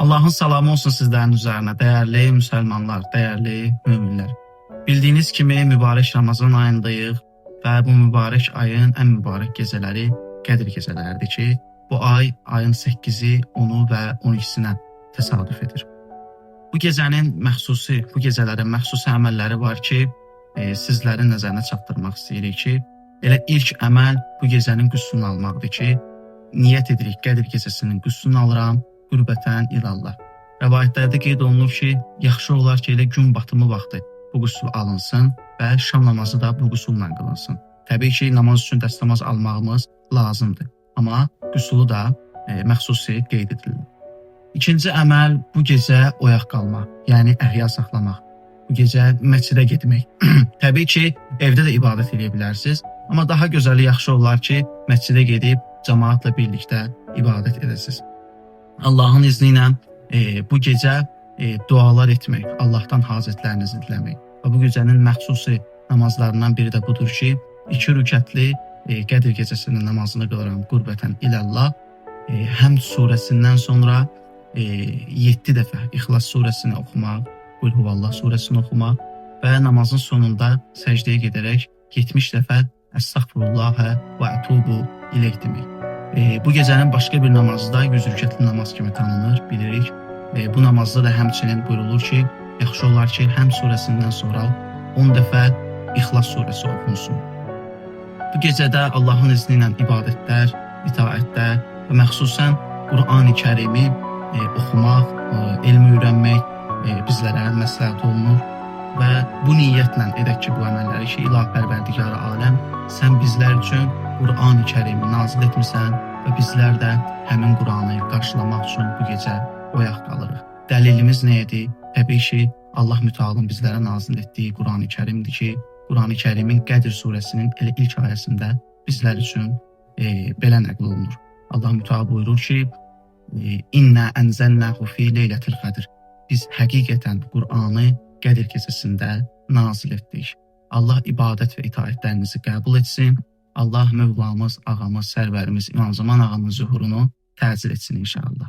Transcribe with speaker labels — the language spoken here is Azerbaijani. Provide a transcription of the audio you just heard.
Speaker 1: Allahın salamı olsun sizlərin üzərinə, dəyərli müsəlmanlar, dəyərli möminlər. Bildiyiniz kimi mübarək Ramazan ayındayıq və bu mübarək ayın ən mübarək gecələri Qədir gecələridir ki, bu ay ayın 8-i, 10-u və 12-sinə təsadüf edir. Bu gecənin məxsusi, bu gecələrin məxsusi əməlləri var ki, sizlərin nəzərinə çatdırmaq istəyirik ki, elə ilk əməl bu gecənin qüssunu almaqdır ki, niyyət edirik Qədir gecəsinin qüssunu alıram, qürbətən ilallah. Rəvayətlərdə qeyd olunur ki, yaxşı olar ki, elə gün batımı vaxtı bu qüsul alınsın və şam namazı da bu qüsulla qılınsın. Təbii ki, namaz üçün dəstəmaz almağımız lazımdır, amma qüsulu da məxsusi qeyd edilir. İkinci əməl bu gecə oyaq qalmaq, yəni əhya saxlamaq. Bu gecə məscidə getmək. Təbii ki, evdə də ibadət edə bilərsiniz, amma daha gözəli yaxşı olar ki, məscidə gedib cəmaatla birlikdə ibadət edəsiniz. Allahın izni ilə bu gecə dualar etmək, Allahdan hacətlərinizi diləmək. Və bu gecənin məxsusi namazlarından biri də budur ki, 2 rükətli Qədir gecəsinin namazını qılıram qürbətən ilallah. Həmd surəsindən sonra 7 dəfə İxlas surəsini oxumaq, Qul Huvallah surəsini oxumaq və namazın sonunda səcdəyə gedərək 70 dəfə Əstəğfirullahə və ətubu ileyh demək. Bu gecənin başqa bir namazı da 100 rükətli namaz kimi tanınır, bilirik. Bu namazda da həmçinin buyurulur ki, yaxşı olar ki, Həmd surəsindən sonra 10 dəfə İxlas surəsi oxunsun. Bu gecədə Allahın izni ilə ibadətlər, itaətlər və məxsusən Qur'an-ı Kərimi oxumaq, elmi öyrənmək bizlərə məsləhət olunur və bu niyyətlə edək ki, bu əməlləri ki, İlahi Pərverdigar aləm, sən bizlər üçün Qur'an-ı Kərimi nazil etmisən və bizlər də həmin Qur'anı qarşılamaq üçün bu gecə oyaq qalırıq. Dəlilimiz nə idi? Təbii ki, Allah Mütealın bizlərə nazil etdiyi Qur'an-ı Kərimdir ki, Qur'an-ı Kərimin Qədir surəsinin elə ilk ayəsində bizlər üçün belə nəql olunur. Allah Müteal buyurur ki, İnnə ənzəlnəhu fi leylətil qədr. Biz həqiqətən Qur'anı Qədir gecəsində nazil etdik. Allah ibadət və itaətlərinizi qəbul etsin. Allah Mövlamız, ağamız, sərvərimiz İmam Zaman ağamın zuhurunu təcil etsin inşallah.